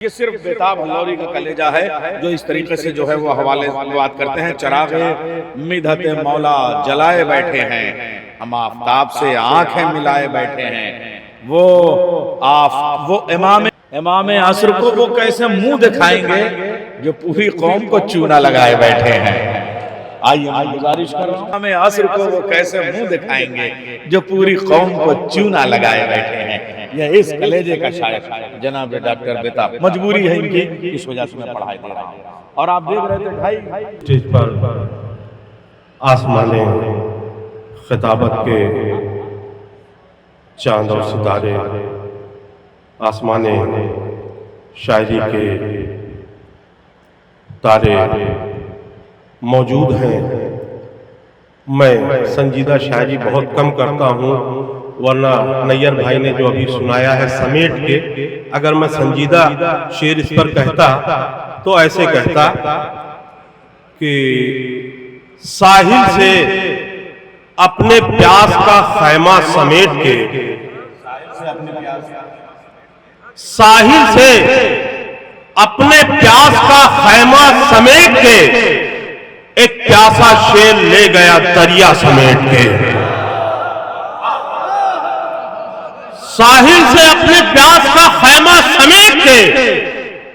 ये सिर्फ बेताब हल्लौरी का कलेजा है जो इस तरीके से जो है वो हवाले बात करते हैं। चरागे मिधते मौला जलाए बैठे हैं, हम आफताब से आंखें मिलाए बैठे हैं। वो इमाम असर को वो कैसे मुंह दिखाएंगे जो पूरी कौम को चूना लगाए बैठे हैं। आइए मैं गुजारिश कर रहा हूं, इमाम असर को वो कैसे मुंह दिखाएंगे जो पूरी कौम को चूना लगाए बैठे हैं। यह इस कलेजे का शायर जनाब डॉक्टर बेताब, मजबूरी है इनकी, इस वजह से मैं पढ़ाई दे रहा हूँ। और आप देख रहे थे भाई स्टेज पर आसमाने खिताबत के चांद और सितारे, आसमाने शायरी के तारे मौजूद हैं। मैं संजीदा शायरी बहुत कम करता हूँ, वरना नैयर भाई ने जो अभी सुनाया है समेट के, अगर मैं संजीदा शेर इस पर कहता तो ऐसे कहता कि साहिल से अपने प्यास का खैमा समेट के, साहिल से अपने प्यास का खैमा समेट के, एक प्यासा शेर ले गया दरिया समेट के। साहिल से अपने प्यास का खैमा समेट के,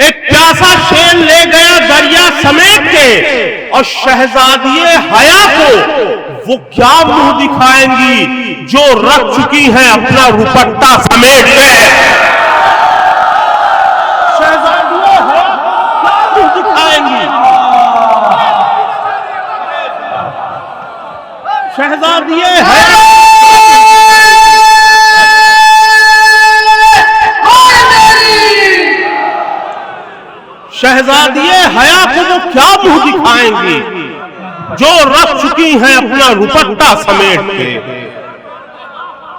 एक प्यासा शेर ले गया दरिया समेट के, और शहजादिये हया को वो क्या मुंह दिखाएंगी जो रख चुकी हैं अपना रुपट्टा समेट के। शहजादिये हया क्या मुंह दिखाएंगी, शहजादिये हया शहजादिये हया को वो क्या मुंह दिखाएंगी जो रख चुकी हैं अपना रुपट्टा समेट के।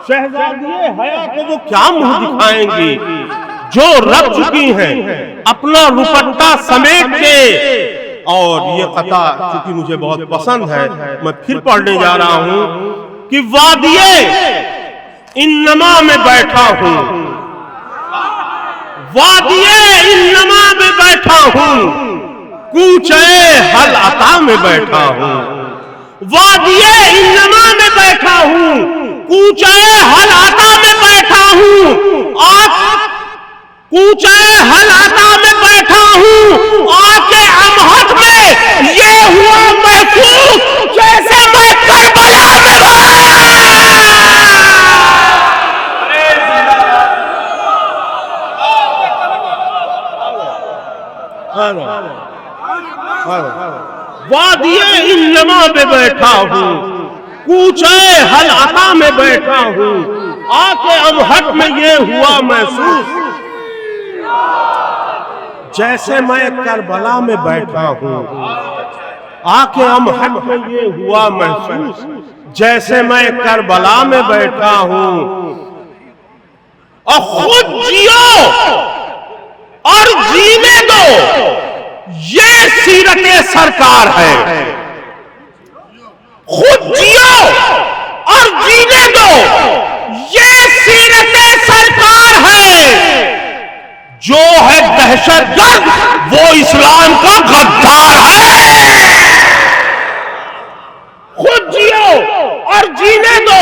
शहजादिये हया को वो क्या मुंह दिखाएंगी जो रख चुकी हैं अपना रुपट्टा समेट के। और ये कथा चूंकि मुझे बहुत पसंद है, मैं फिर पढ़ने जा रहा हूं कि वादिये इन्नमा में बैठा हूं, वादिये इन्नमा में बैठा हूं, कूचे हल अता में बैठा हूं, वादिये इन्नमा में बैठा हूं, कूचे हल अता में बैठा हूं, कूचे हल अता में बैठा हूं, आके अमहद में ये हुआ महसूस जैसे मैं करबला में वादिये इन्नमा में बैठा हूँ, कूचे हल अता में बैठा हूँ, आके अमहद में ये हुआ महसूस जैसे मैं करबला में बैठा हूँ। आके अमहद में ये हुआ महसूस जैसे मैं करबला में बैठा हूँ। और खुद जियो और जीने दो, ये सीरते सरकार है। खुद जियो और जीने दो, ये सीरते सरकार है। जो है दहशतगर्द वो इस्लाम का गद्दार है। खुद जियो और जीने दो,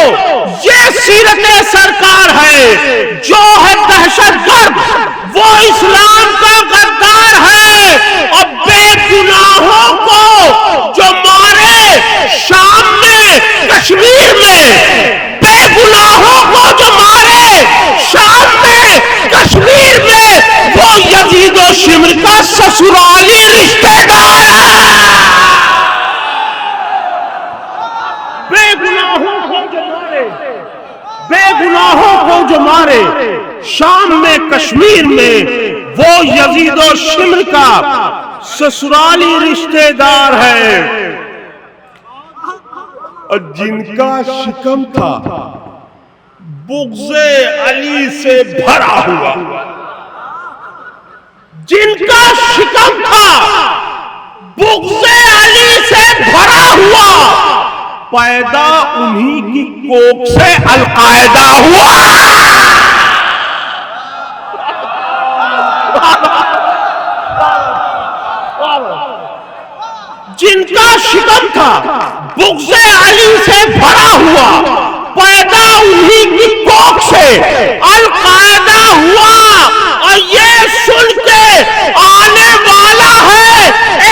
ये सीरते सरकार है। जो है दहशतगर्द वो इस्लाम का गद्दार है। और बेगुनाहों को जो मारे शाम में कश्मीर में, बेगुनाहों को जो मारे शाम में कश्मीर में, वो यजीद और शिमर का ससुराली रिश्तेदार है। बेगुनाहों को जो मारे, बेगुनाहों को जो मारे शाम में कश्मीर में, वो यजीद और शिमर का ससुराली रिश्तेदार है। और जिनका शिकम था बुग़्ज़े अली से भरा हुआ, जिनका शिकम था बुग़्ज़े अली से भरा हुआ, पैदा उन्हीं की कोख से अलकायदा हुआ। का शिकम था बुग़्ज़े अली से भरा हुआ, पैदा उन्हीं की कोख से अल-कायदा हुआ। और ये सुन के आने वाला है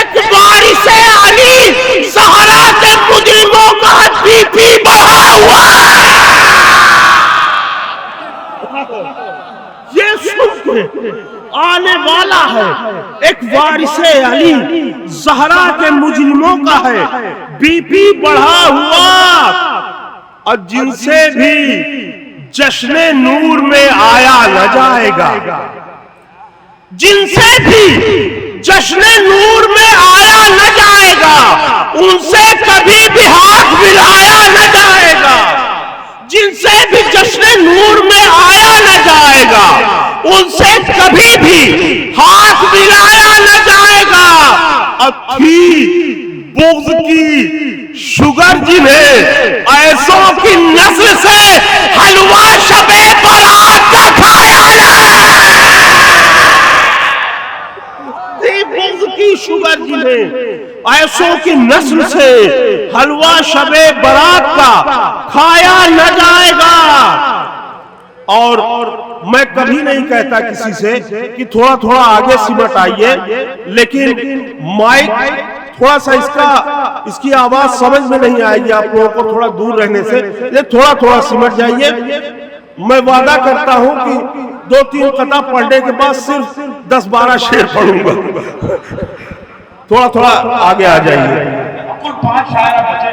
एक वारिस अली, ज़हरा के मुजरिमों का बीपी बढ़ा हुआ। ये सुन के आने वाला है एक वारिस अली, ज़हरा के मुजरिमों का है बीपी बढ़ा हुआ। और जिनसे भी जश्न नूर में आया न जाएगा, जिनसे भी जश्न नूर में आया न जाएगा, उनसे कभी भी हाथ मिलाया न जाएगा। जिनसे भी जश्न नूर में आया न जाएगा, उनसे कभी भी हाथ मिलाया न जाएगा। अब थी बुग़्ज़ की शुगर जिन्हें ऐसों की नस्ल से हलवा शबे बारात का खाया थी बुग़्ज़ की शुगर जिन्हें ऐसों की नस्ल से हलवा शबे बारात का खाया न जाएगा। और मैं कभी नहीं कहता किसी से कि थोड़ा थोड़ा आगे सिमट आइए, लेकिन माइक थोड़ा सा इसकी आवाज समझ में नहीं आएगी आप लोगों को थोड़ा दूर रहने से, ये थोड़ा थोड़ा सिमट जाइए। मैं वादा करता हूं कि 2-3 कथा पढ़ने के बाद सिर्फ 10-12 शेर पढ़ूंगा। थोड़ा थोड़ा आगे आ जाइए। कुल 5 शायर बचे।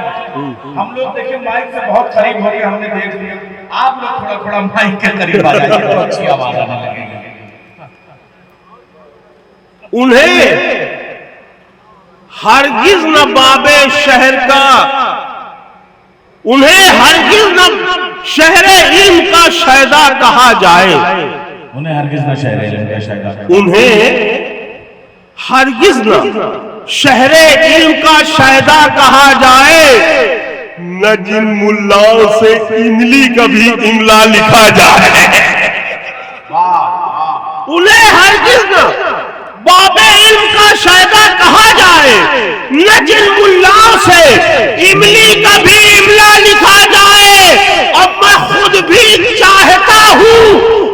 हम लोग देखिए माइक से बहुत करीब हो गए, हमने देख लिया। आप लोग थोड़ा थोड़ा माइक के करीब आ जाइए तो अच्छी आवाज आने लगेगी। उन्हें हरगिज न बाबे शहर का, उन्हें हरगिज न शहरे इल्म का शायदा कहा जाए, उन्हें हरगिज न शहरे इल्म का शायदा, उन्हें हरगिज न शहरे इल्म का शायदा कहा जाए, न जिन मुल्लाओं से इमली कभी इमला लिखा जाए। उन्हें हरगिज न बाबे इल्म का शायदा कहा जाए, न जिन मुल्लाओं से इमली का भी इमला लिखा जाए। अब मैं खुद भी चाहता हूँ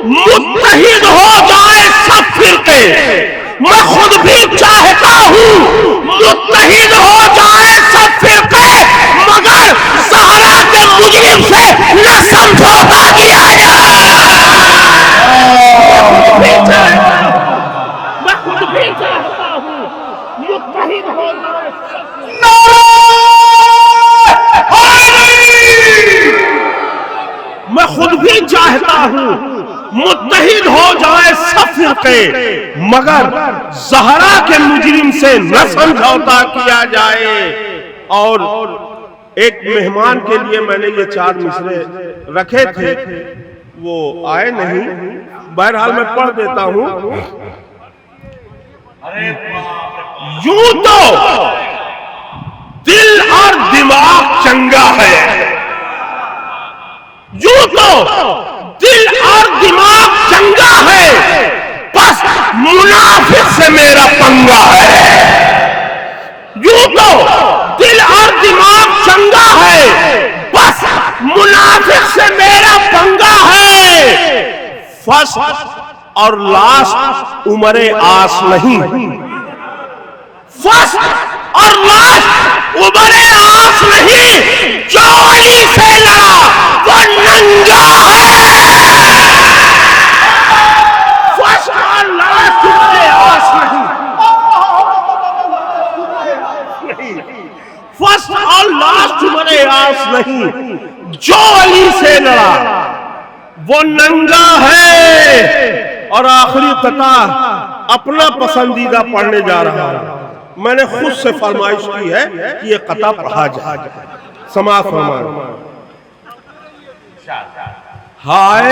मुत्तहिद हो जाए सब फिरके, मैं खुद भी चाहता हूँ मुत्तहिद हो जाए सब फिरके, मगर ज़हरा के मुजरिम से न समझौता किया जाए। मैं खुद भी चाहता हूं मुत्तहिद हो जाए सब फिरके, मगर ज़हरा के मुजरिम से न समझौता किया जाए। और एक मेहमान के लिए मैंने ये 4 मिसरे रखे थे, वो आए नहीं, बहरहाल मैं पढ़ देता हूं। यूं तो दिल और दिमाग चंगा है, यूं तो दिल और दिमाग चंगा है, बस मुनाफिक से मेरा पंगा है। यूं तो दिल और दिमाग चंगा है, बस मुनाफिक से मेरा पंगा है। फर्स्ट और लास्ट उमरे आस नहीं, फर्स्ट और लास्ट उमरे आस नहीं, जो अली से लड़ा वो नंगा है। फर्स्ट और लास्ट उमरे आस नहीं, फर्स्ट और लास्ट उमरे आस नहीं, जो अली से लड़ा वो नंगा है। और आखिरी कथा अपना पसंदीदा पढ़ने जा रहा हूं। मैंने खुद से फरमाइश की है कि ये कथा पढ़ा जाए। समाज फरमाए। हाय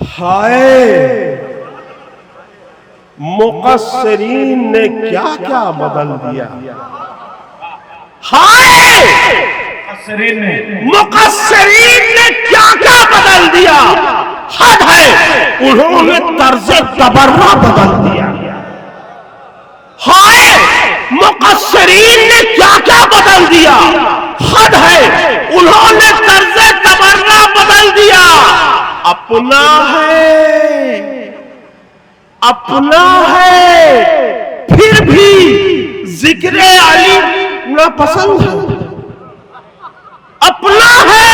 हाय मुक़स्सिरीन ने क्या क्या बदल दिया। हाय मुक़स्सिरीन ने क्या क्या बदल दिया। हद है उन्होंने तर्ज़े तबर्रा बदल दिया। हाय हद है, उन्होंने तर्ज़े तमन्ना बदल दिया। अपना है, अपना है, फिर भी जिक्र अली नापसंद है। अपना है,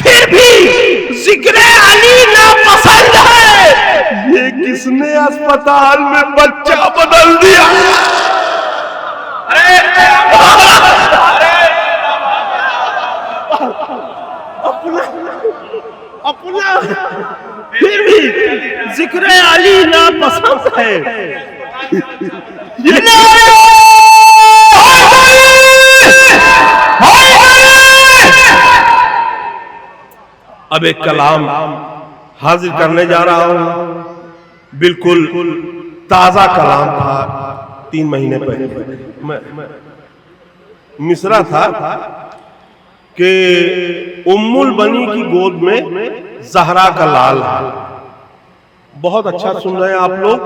फिर भी जिक्र अली नापसंद है। ये किसने अस्पताल में बच्चा बदल दिया? अपना फिर भी जिक्र अली नापसंद है। अब एक कलाम हाजिर करने जा रहा हूं, बिल्कुल ताजा कलाम था, 3 महीने पहले मिसरा था कि उम्मुल बनी की गोद में ज़हरा का लाल है। बहुत अच्छा सुन रहे हैं आप लोग,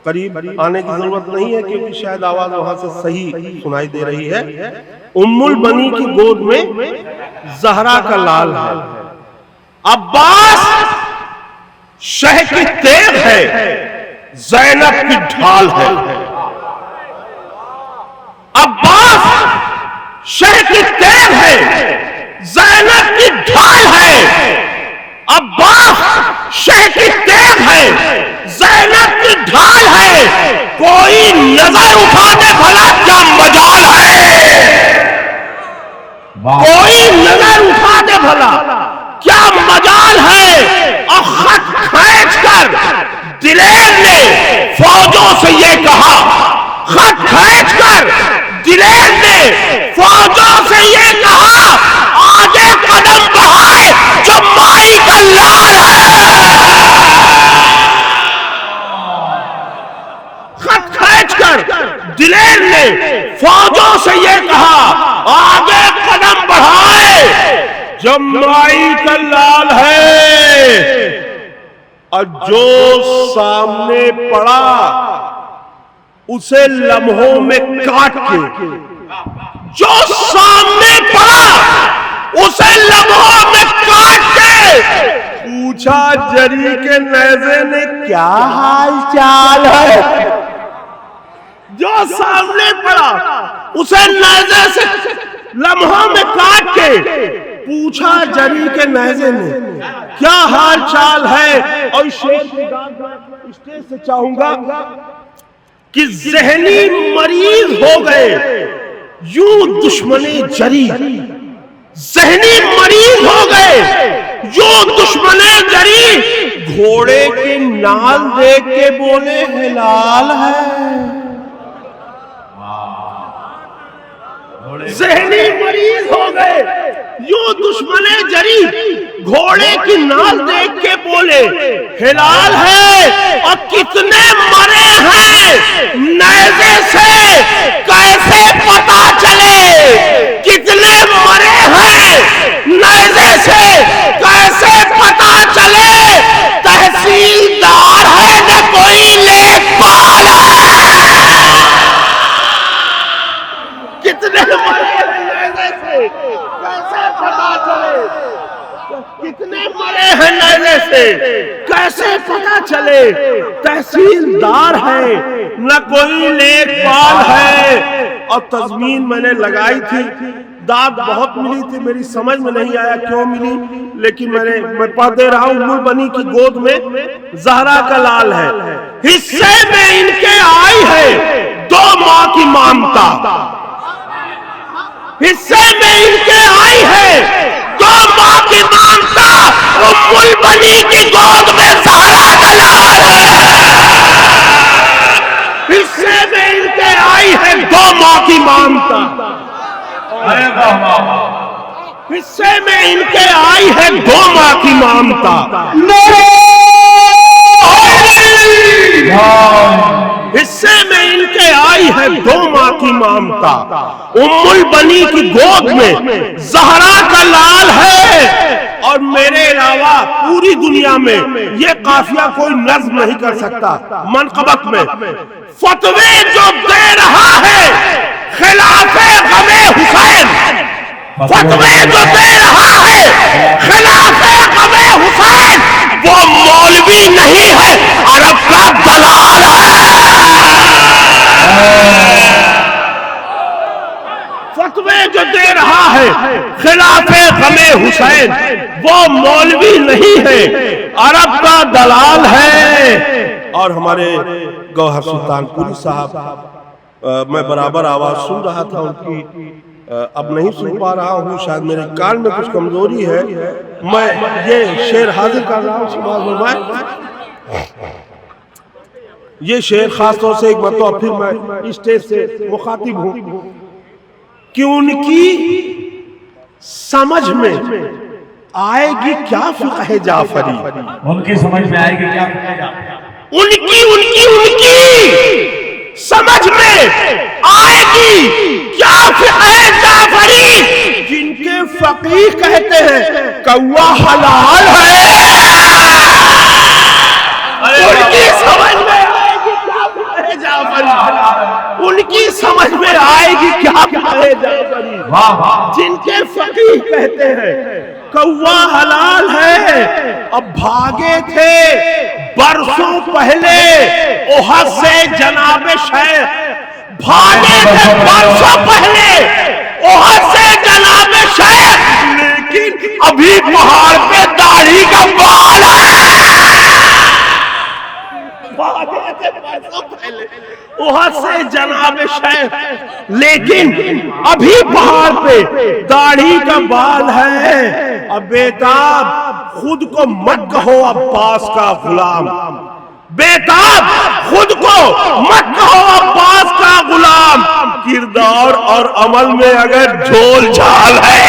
करीब आने की जरूरत नहीं है क्योंकि शायद आवाज वहां से सही सुनाई दे रही है। उम्मुल बनी की गोद में ज़हरा का लाल है। अब्बास शह की तेग है, ज़ैनब की ढाल है। अब्बास शह की तेग है, ज़ैनब की ढाल है। अब्बास शह की तेग है, ज़ैनब की ढाल है। कोई नजर उठाने भला क्या मजाल है? कोई नजर उठा दे भला क्या मजाल है? और खत खींच कर दिलेर ने फौजों से ये कहा, खत खींच कर दिलेर ने फौजों से ये कहा, आगे कदम बढ़ाए जो माई का लाल है। खत खींच कर दिलेर ने फौजों से ये कहा, आगे कदम बढ़ाए जब माई का लाल है। और जो सामने पड़ा उसे लम्हों में काट के, जो सामने पड़ा उसे लम्हों में काट के पूछा, जरी के नेज़े ने क्या हाल चाल है? जो सामने पड़ा उसे नेज़े से लम्हों में काट के पूछा, जरी के नेज़े ने क्या हाल चाल है? और शेर स्टेज से चाहूंगा कि ज़हनी मरीज हो गए यूं दुश्मने जरी, ज़हनी मरीज हो गए यूं दुश्मने जरी। घोड़े के नाल देख के बोले हिलाल है। ज़हनी मरीज हो गए यूं दुश्मने जरी, घोड़े की नाल देख के बोले हिलाल है। और कितने मरे हैं नेज़े से कैसे पता चले? कितने मरे हैं नेज़े से कैसे पता चले? तहसीलदार है न कोई लेखपाल है। कितने मरे हैं नेज़े से कैसे पता चले? कितने मरे हैं नेज़े से कैसे पता चले? तहसीलदार है न कोई लेखपाल है। और तज़मीन मैंने लगाई थी, दाद बहुत मिली थी, मेरी समझ में नहीं आया क्यों मिली, लेकिन मैं पढ़ दे रहा हूं। उम्मुल बनी की गोद में ज़हरा का लाल है, हिस्से में इनके आई है 2 माह की ममता। हिस्से में इनके आई है 2 माह की ममता। उम्मुल बनी की गोद में ज़हरा का लाल है, हिस्से में इनके आई है 2 माह की ममता। हिस्से में इनके आई है 2 माह की ममता। हिस्से में इनके आई है 2 माह की ममता। उम्मुल बनी की गोद में ज़हरा का लाल है। और मेरे अलावा पूरी दुनिया में ये काफिया कोई नज्म नहीं कर सकता। मनकबत में फतवे जो दे रहा है खिलाफे गमे हुसैन, फतवे जो दे रहा है खिलाफे गमे हुसैन, वो मौलवी नहीं है, अरब का दलाल है। फतवे जो दे रहा है खिलाफे गमे हुसैन, वो मौलवी नहीं है, अरब का दलाल है। और हमारे गौहर सुल्तानपुरी साहब, मैं बराबर आवाज सुन रहा था उनकी, अब नहीं सुन पा रहा हूँ, शायद मेरे कान में कुछ कमजोरी है। मैं ये शेर हाजिर कर रहा हूँ समाज में। मैं ये शेर खासतौर से एक मरतबा फिर मैं स्टेज से मुखातिब हूँ कि उनकी समझ में आएगी क्या फिक़्ह जाफरी, उनकी समझ में आएगी क्या फिक़्ह जाफरी, उनकी उनकी उनकी समझ में आएगी क्या फिक़्ह जाफरी, जिनके फकीह कहते हैं कौवा हलाल है, उनकी समझ में आएगी क्या फिक़्ह जाफरी, उनकी समझ में आएगी क्या फिक़्ह जाफरी, जिनके फकीह कहते हैं कौवा हलाल है। अब भागे थे बरसों पहले ओहद से जनाब शेख, भागे थे बरसों पहले ओहद से जनाब शेख, लेकिन अभी पहाड़ पे दाढ़ी का बाल है। भागे थे बरसों पहले ओहद से जनाब शेख, लेकिन अभी पहाड़ पे दाढ़ी का बाल है। अब बेताब खुद को मत कहो अब्बास का गुलाम, बेताब खुद को मत कहो अब्बास का गुलाम, किरदार और अमल में अगर झोल झाल है